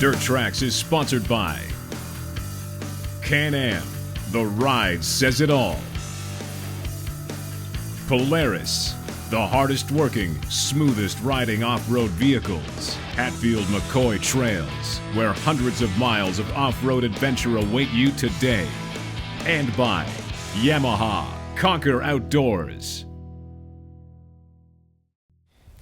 Dirt Trax is sponsored by Can-Am, the ride says it all. Polaris, the hardest working, smoothest riding off-road vehicles. Hatfield McCoy Trails, where hundreds of miles of off-road adventure await you today. And by Yamaha, conquer outdoors.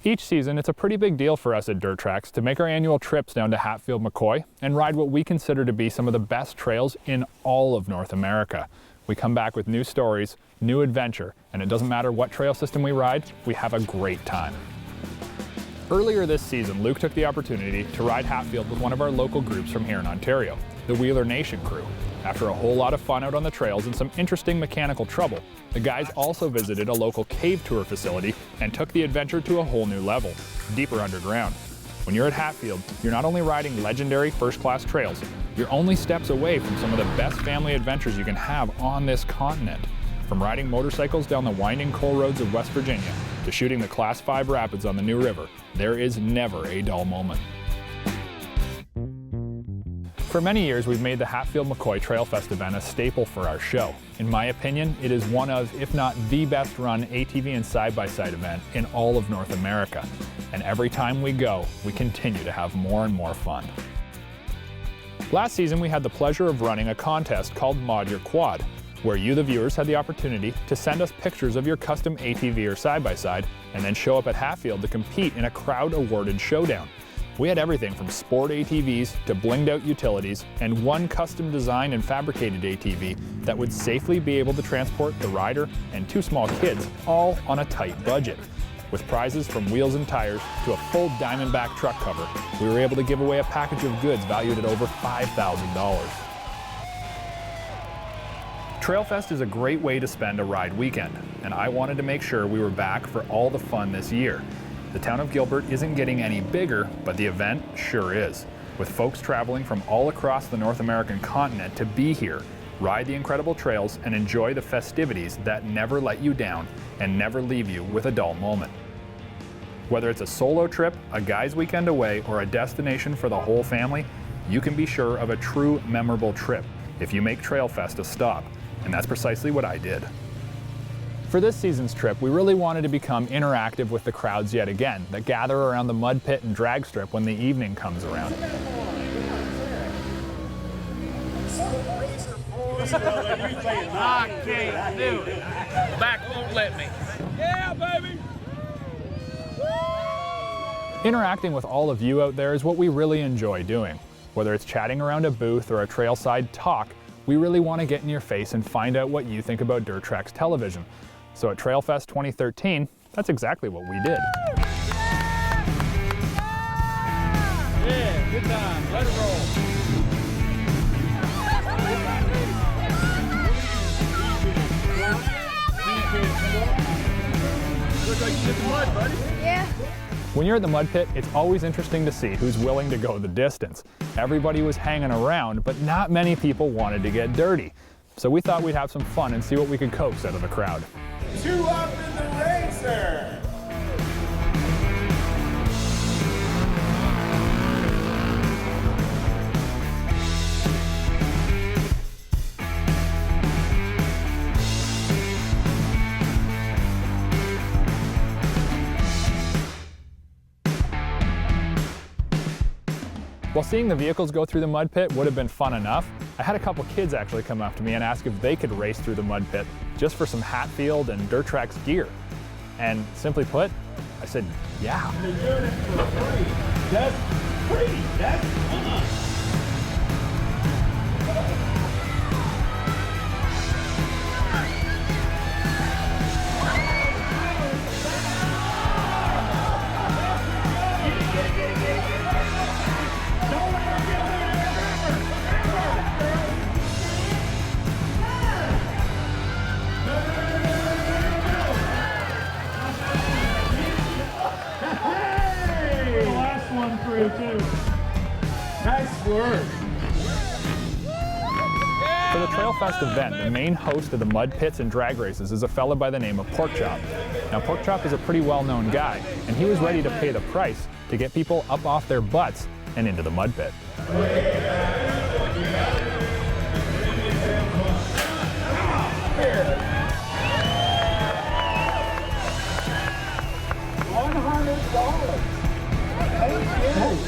Each season, it's a pretty big deal for us at Dirt Trax to make our annual trips down to Hatfield McCoy and ride what we consider to be some of the best trails in all of North America. We come back with new stories, new adventure, and it doesn't matter what trail system we ride, we have a great time. Earlier this season, Luke took the opportunity to ride Hatfield with one of our local groups from here in Ontario, the Wheeler Nation crew. After a whole lot of fun out on the trails and some interesting mechanical trouble, the guys also visited a local cave tour facility and took the adventure to a whole new level, deeper underground. When you're at Hatfield, you're not only riding legendary first-class trails, you're only steps away from some of the best family adventures you can have on this continent. From riding motorcycles down the winding coal roads of West Virginia to shooting the Class 5 rapids on the New River, there is never a dull moment. For many years, we've made the Hatfield McCoy Trailfest event a staple for our show. In my opinion, it is one of, if not the best run ATV and side-by-side event in all of North America. And every time we go, we continue to have more and more fun. Last season, we had the pleasure of running a contest called Mod Your Quad, where you, the viewers, had the opportunity to send us pictures of your custom ATV or side-by-side and then show up at Hatfield to compete in a crowd-awarded showdown. We had everything from sport ATVs to blinged out utilities and one custom designed and fabricated ATV that would safely be able to transport the rider and two small kids, all on a tight budget. With prizes from wheels and tires to a full Diamondback truck cover, we were able to give away a package of goods valued at over $5,000. Trailfest is a great way to spend a ride weekend, and I wanted to make sure we were back for all the fun this year. The town of Gilbert isn't getting any bigger, but the event sure is, with folks traveling from all across the North American continent to be here, ride the incredible trails, and enjoy the festivities that never let you down and never leave you with a dull moment. Whether it's a solo trip, a guy's weekend away, or a destination for the whole family, you can be sure of a true memorable trip if you make Trailfest a stop, and that's precisely what I did. For this season's trip, we really wanted to become interactive with the crowds yet again that gather around the mud pit and drag strip when the evening comes around. I can't do it. Back won't let me. Yeah, baby! Interacting with all of you out there is what we really enjoy doing. Whether it's chatting around a booth or a trailside talk, we really want to get in your face and find out what you think about Dirt Trax television. So at Trailfest 2013, that's exactly what we did. Yeah, good time. Let it roll. Looks like you hit the mud, buddy. Yeah. When you're at the mud pit, it's always interesting to see who's willing to go the distance. Everybody was hanging around, but not many people wanted to get dirty. So we thought we'd have some fun and see what we could coax out of the crowd. 2 up in the racer! While seeing the vehicles go through the mud pit would have been fun enough, I had a couple kids actually come up to me and ask if they could race through the mud pit just for some Hatfield and Dirt Trax gear. And simply put, I said, yeah. You're doing it for free. That's free. That's fun. Too. Nice work. For the Trailfest event, the main host of the mud pits and drag races is a fella by the name of Porkchop. Now, Porkchop is a pretty well-known guy, and he was ready to pay the price to get people up off their butts and into the mud pit.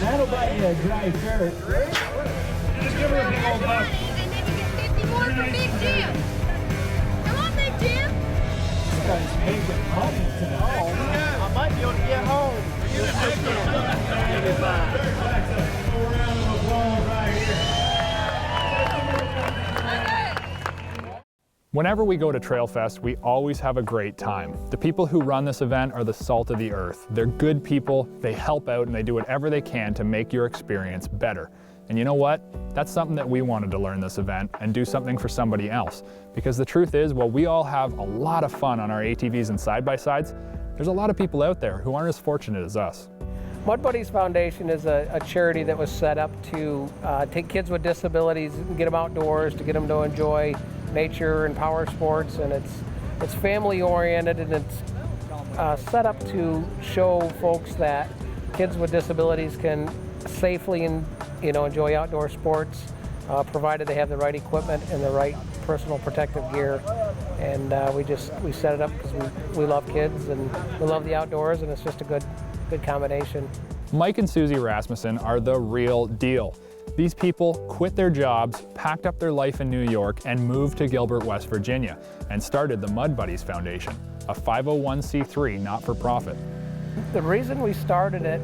That'll buy you a dry shirt. Just give her a big old buck. And then you get 50 more for Big Jim. Come on, Big Jim. This guy's making money tonight. I might be able to get home. Round of applause right here. Whenever we go to Trailfest, we always have a great time. The people who run this event are the salt of the earth. They're good people, they help out, and they do whatever they can to make your experience better. And you know what? That's something that we wanted to learn this event and do something for somebody else. Because the truth is, while we all have a lot of fun on our ATVs and side-by-sides, there's a lot of people out there who aren't as fortunate as us. Mud Buddies Foundation is a charity that was set up to take kids with disabilities and get them outdoors, to get them to enjoy nature and power sports, and it's family oriented, and it's set up to show folks that kids with disabilities can safely enjoy outdoor sports, provided they have the right equipment and the right personal protective gear. And we set it up because we love kids and we love the outdoors, and it's just a good combination. Mike and Susie Rasmussen are the real deal. These people quit their jobs, packed up their life in New York, and moved to Gilbert, West Virginia, and started the Mud Buddies Foundation, a 501c3 not-for-profit. The reason we started it,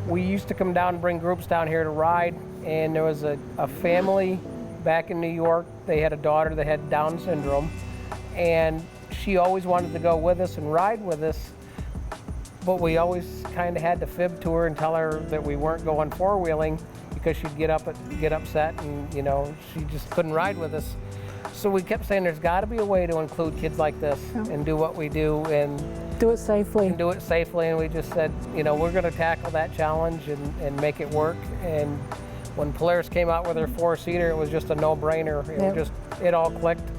we used to come down and bring groups down here to ride, and there was a family back in New York. They had a daughter that had Down syndrome, and she always wanted to go with us and ride with us, but we always kind of had to fib to her and tell her that we weren't going four-wheeling, because she'd get upset, and she just couldn't ride with us. So we kept saying there's got to be a way to include kids like this and do what we do and do it safely. And we just said, we're going to tackle that challenge and make it work. And when Polaris came out with their four-seater, it was just a no-brainer. It all clicked.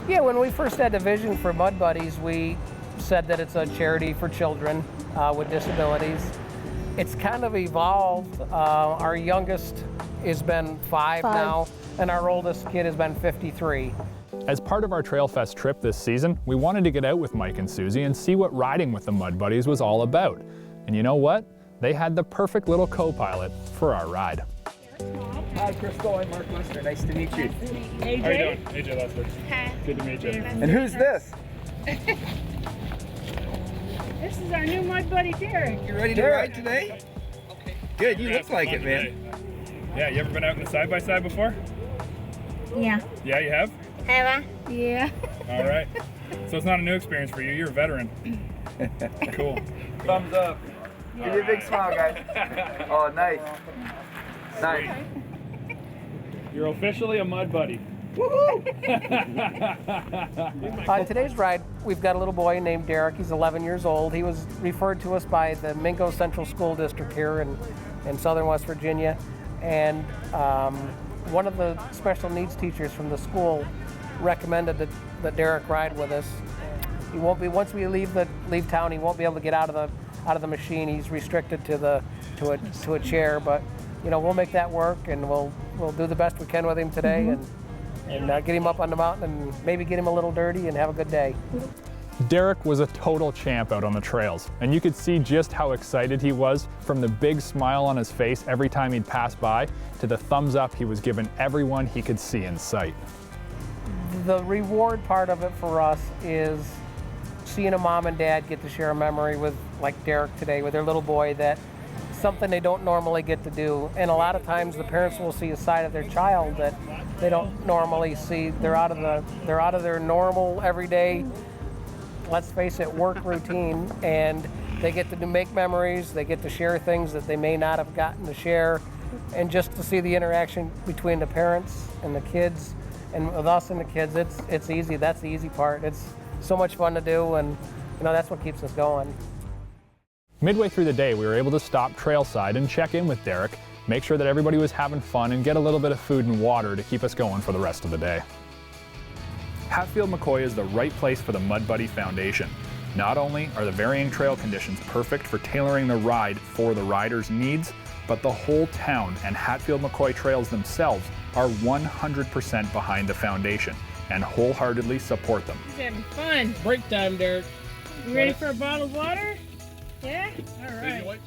Yeah, when we first had the vision for Mud Buddies, we said that it's a charity for children with disabilities. It's kind of evolved. Our youngest has been five now, and our oldest kid has been 53. As part of our Trailfest trip this season, we wanted to get out with Mike and Susie and see what riding with the Mud Buddies was all about. And you know what? They had the perfect little co-pilot for our ride. Hi, Crystal. I'm Mark Lester. Nice to meet you. AJ. How are you doing? AJ Lester. Hi. Good to meet you. And who's this? This is our new Mud Buddy, Derek. You ready to ride today? Okay. Good. You look like it, man. Yeah, you ever been out in the side-by-side before? Yeah. Yeah, you have? Have I? Yeah. All right. So it's not a new experience for you. You're a veteran. Cool. Thumbs up. Give me a big smile, guys. Oh, nice. Nice. You're officially a Mud Buddy. On today's ride, we've got a little boy named Derek. He's 11 years old. He was referred to us by the Mingo Central School District here in southern West Virginia. And one of the special needs teachers from the school recommended that Derek ride with us. He won't be, once we leave town, he won't be able to get out of the machine. He's restricted to a chair, but we'll make that work, and we'll do the best we can with him today, and get him up on the mountain and maybe get him a little dirty and have a good day. Derek was a total champ out on the trails, and you could see just how excited he was, from the big smile on his face every time he'd pass by to the thumbs up he was giving everyone he could see in sight. The reward part of it for us is seeing a mom and dad get to share a memory with, like Derek today, with their little boy, that something they don't normally get to do. And a lot of times the parents will see a side of their child that they don't normally see. They're out of their normal everyday, let's face it, work routine, and they get to make memories. They get to share things that they may not have gotten to share, and just to see the interaction between the parents and the kids, and with us and the kids, it's easy. That's the easy part. It's so much fun to do, and that's what keeps us going. Midway through the day, we were able to stop trailside and check in with Derek, make sure that everybody was having fun, and get a little bit of food and water to keep us going for the rest of the day. Hatfield McCoy is the right place for the Mud Buddy Foundation. Not only are the varying trail conditions perfect for tailoring the ride for the rider's needs, but the whole town and Hatfield McCoy Trails themselves are 100% behind the foundation and wholeheartedly support them. He's having fun. Break time, Derek. You ready for a bottle of water? Yeah? All right. You want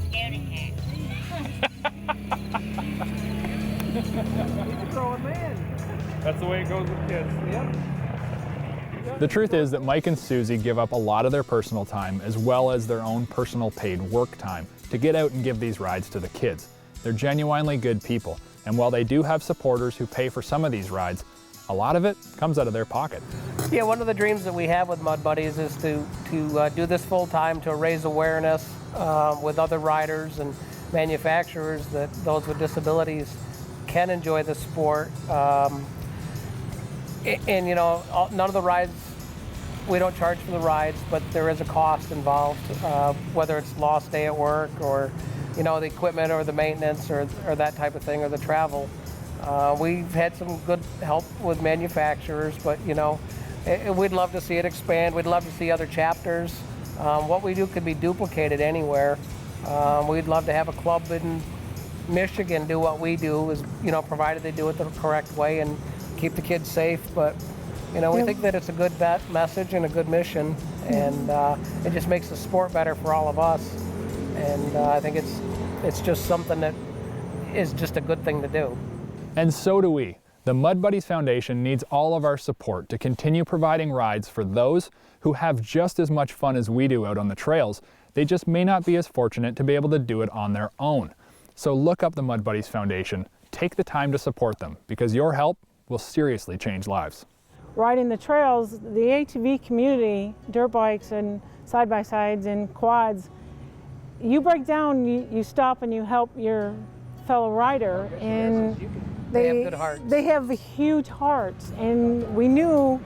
scaredy cat. He's a growing man. That's the way it goes with kids. Yep. The truth is that Mike and Susie give up a lot of their personal time as well as their own personal paid work time to get out and give these rides to the kids. They're genuinely good people, and while they do have supporters who pay for some of these rides, a lot of it comes out of their pocket. Yeah, one of the dreams that we have with Mud Buddies is to do this full time to raise awareness with other riders and manufacturers that those with disabilities can enjoy the sport. And you know, none of the rides, we don't charge for the rides, but there is a cost involved, whether it's lost day at work or, you know, the equipment or the maintenance or that type of thing or the travel. We've had some good help with manufacturers, but you know, we'd love to see it expand. We'd love to see other chapters. What we do could be duplicated anywhere. We'd love to have a club in Michigan do what we do, is, you know, provided they do it the correct way and keep the kids safe. But you know, we think that it's a good message and a good mission, and it just makes the sport better for all of us. And I think it's just something that is just a good thing to do. And so do we. The Mud Buddies Foundation needs all of our support to continue providing rides for those who have just as much fun as we do out on the trails. They just may not be as fortunate to be able to do it on their own. So look up the Mud Buddies Foundation. Take the time to support them, because your help will seriously change lives. Riding the trails, the ATV community, dirt bikes and side-by-sides and quads, you break down, you stop and you help your fellow rider, and they have good hearts. They have huge hearts, and we knew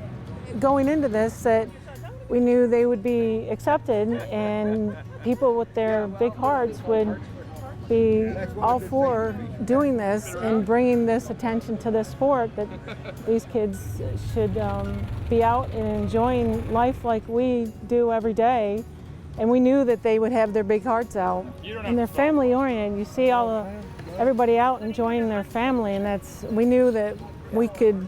going into this that we knew they would be accepted, and people with their big hearts would be all for doing this and bringing this attention to the sport, that these kids should be out and enjoying life like we do every day. And we knew that they would have their big hearts out, and they're family oriented. You see everybody out enjoying their family, and we knew that we could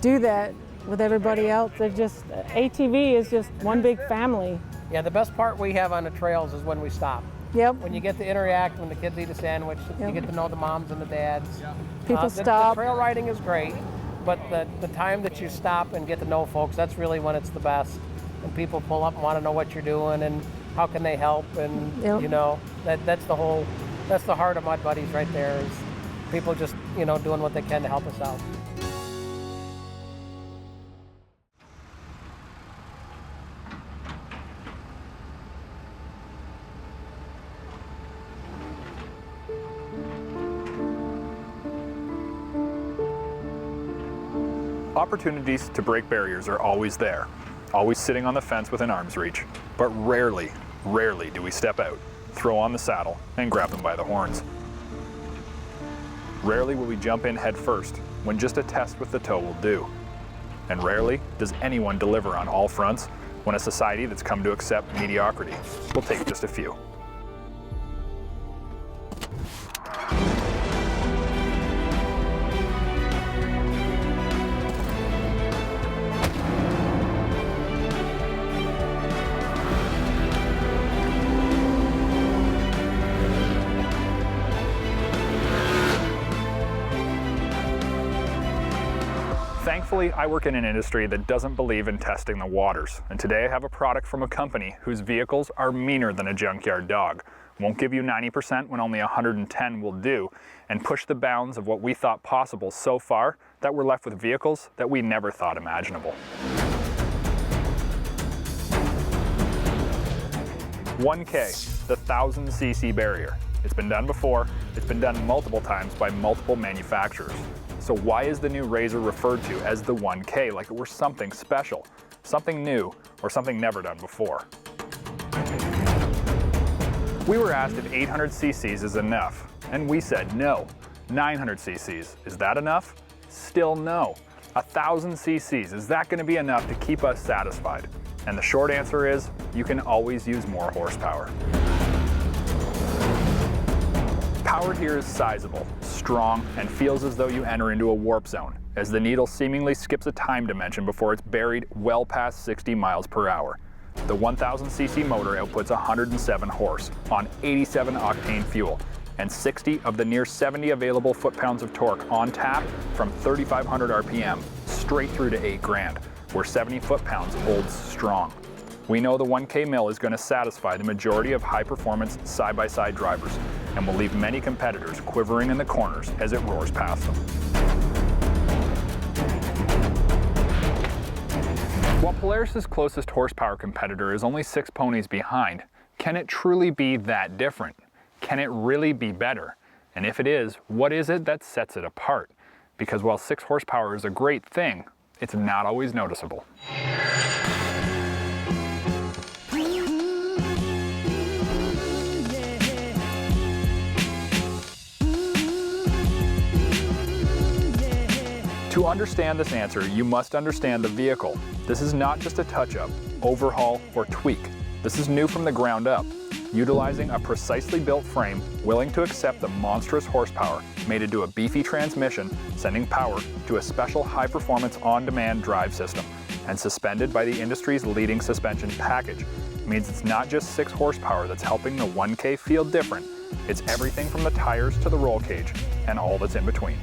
do that with everybody else. ATV is just one big family. Yeah, the best part we have on the trails is when we stop. Yep. When you get to interact, when the kids eat a sandwich, you get to know the moms and the dads. People stop. The trail riding is great, but the time that you stop and get to know folks, that's really when it's the best. And people pull up and want to know what you're doing and how can they help, and you know, that's the heart of Mud Buddies right there, is people just, you know, doing what they can to help us out. Opportunities to break barriers are always there, always sitting on the fence within arm's reach, but rarely do we step out, throw on the saddle, and grab them by the horns. Rarely will we jump in head first, when just a test with the toe will do. And rarely does anyone deliver on all fronts, when a society that's come to accept mediocrity will take just a few. Thankfully, I work in an industry that doesn't believe in testing the waters, and today I have a product from a company whose vehicles are meaner than a junkyard dog, won't give you 90% when only 110 will do, and push the bounds of what we thought possible so far that we're left with vehicles that we never thought imaginable. 1K, the 1000cc barrier. It's been done before, it's been done multiple times by multiple manufacturers. So why is the new RZR referred to as the 1K, like it were something special, something new, or something never done before? We were asked if 800cc's is enough, and we said no. 900cc's, is that enough? Still no. 1000cc's, is that going to be enough to keep us satisfied? And the short answer is, you can always use more horsepower. Power here is sizable, strong, and feels as though you enter into a warp zone, as the needle seemingly skips a time dimension before it's buried well past 60 miles per hour. The 1000cc motor outputs 107 horse on 87 octane fuel, and 60 of the near 70 available foot-pounds of torque on tap from 3,500 RPM straight through to 8 grand, where 70 foot-pounds holds strong. We know the 1K mill is going to satisfy the majority of high-performance side-by-side drivers and will leave many competitors quivering in the corners as it roars past them. While Polaris's closest horsepower competitor is only 6 ponies behind, can it truly be that different? Can it really be better? And if it is, what is it that sets it apart? Because while 6 horsepower is a great thing, it's not always noticeable. To understand this answer, you must understand the vehicle. This is not just a touch-up, overhaul, or tweak. This is new from the ground up, utilizing a precisely built frame willing to accept the monstrous horsepower made into a beefy transmission, sending power to a special high-performance on-demand drive system, and suspended by the industry's leading suspension package. It means it's not just 6 horsepower that's helping the 1K feel different. It's everything from the tires to the roll cage, and all that's in between.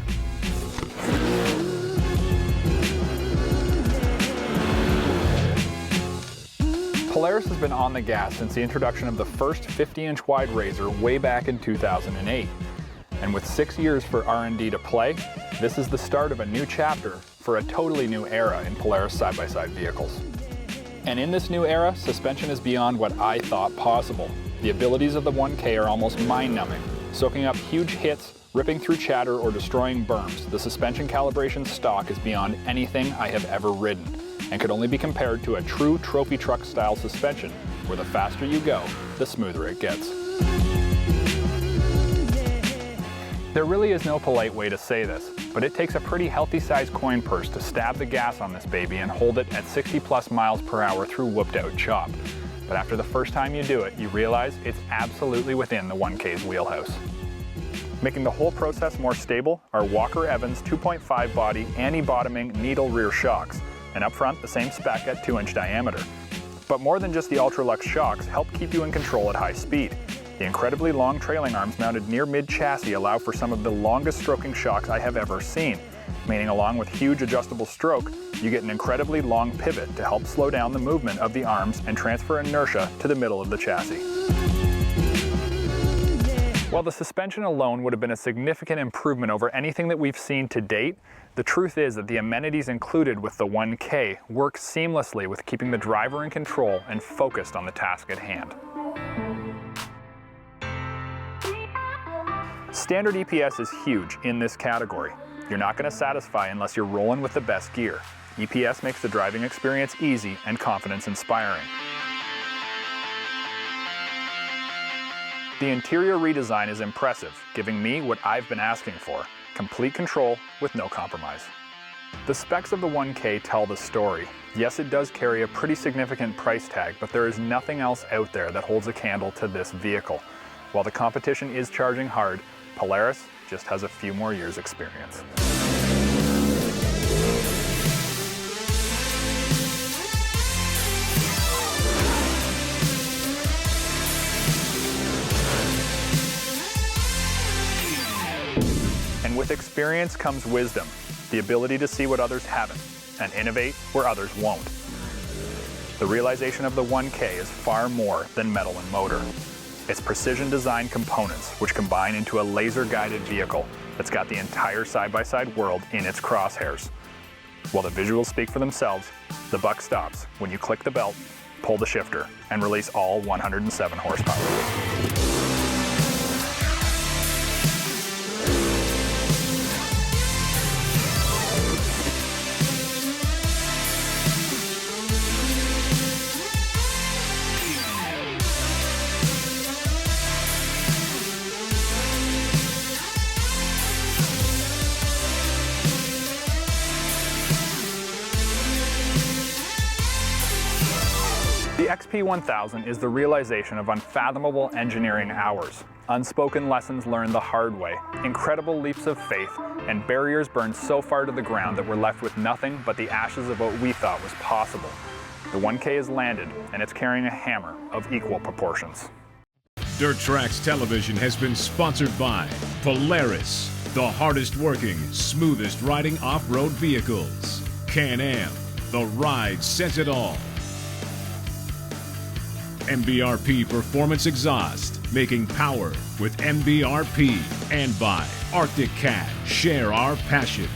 Polaris has been on the gas since the introduction of the first 50-inch wide RZR way back in 2008. And with 6 years for R&D to play, this is the start of a new chapter for a totally new era in Polaris side-by-side vehicles. And in this new era, suspension is beyond what I thought possible. The abilities of the 1K are almost mind-numbing, soaking up huge hits, ripping through chatter, or destroying berms. The suspension calibration stock is beyond anything I have ever ridden, and could only be compared to a true trophy truck style suspension, where the faster you go, the smoother it gets. There really is no polite way to say this, but it takes a pretty healthy sized coin purse to stab the gas on this baby and hold it at 60+ miles per hour through whooped out chop. But after the first time you do it, you realize it's absolutely within the 1K's wheelhouse. Making the whole process more stable are Walker Evans 2.5 body anti-bottoming needle rear shocks, and up front the same spec at 2-inch diameter. But more than just the Ultralux shocks help keep you in control at high speed. The incredibly long trailing arms mounted near mid-chassis allow for some of the longest stroking shocks I have ever seen, meaning along with huge adjustable stroke, you get an incredibly long pivot to help slow down the movement of the arms and transfer inertia to the middle of the chassis. While the suspension alone would have been a significant improvement over anything that we've seen to date, the truth is that the amenities included with the 1K work seamlessly with keeping the driver in control and focused on the task at hand. Standard EPS is huge in this category. You're not going to satisfy unless you're rolling with the best gear. EPS makes the driving experience easy and confidence inspiring. The interior redesign is impressive, giving me what I've been asking for, complete control with no compromise. The specs of the 1K tell the story. Yes, it does carry a pretty significant price tag, but there is nothing else out there that holds a candle to this vehicle. While the competition is charging hard, Polaris just has a few more years' experience. And with experience comes wisdom, the ability to see what others haven't, and innovate where others won't. The realization of the 1K is far more than metal and motor. It's precision designed components which combine into a laser-guided vehicle that's got the entire side-by-side world in its crosshairs. While the visuals speak for themselves, the buck stops when you click the belt, pull the shifter, and release all 107 horsepower. The XP1000 is the realization of unfathomable engineering hours, unspoken lessons learned the hard way, incredible leaps of faith, and barriers burned so far to the ground that we're left with nothing but the ashes of what we thought was possible. The 1K is landed, and it's carrying a hammer of equal proportions. Dirt Trax Television has been sponsored by Polaris, the hardest working, smoothest riding off-road vehicles. Can-Am, the ride says it all. MBRP Performance Exhaust, making power with MBRP. And by Arctic Cat, share our passion.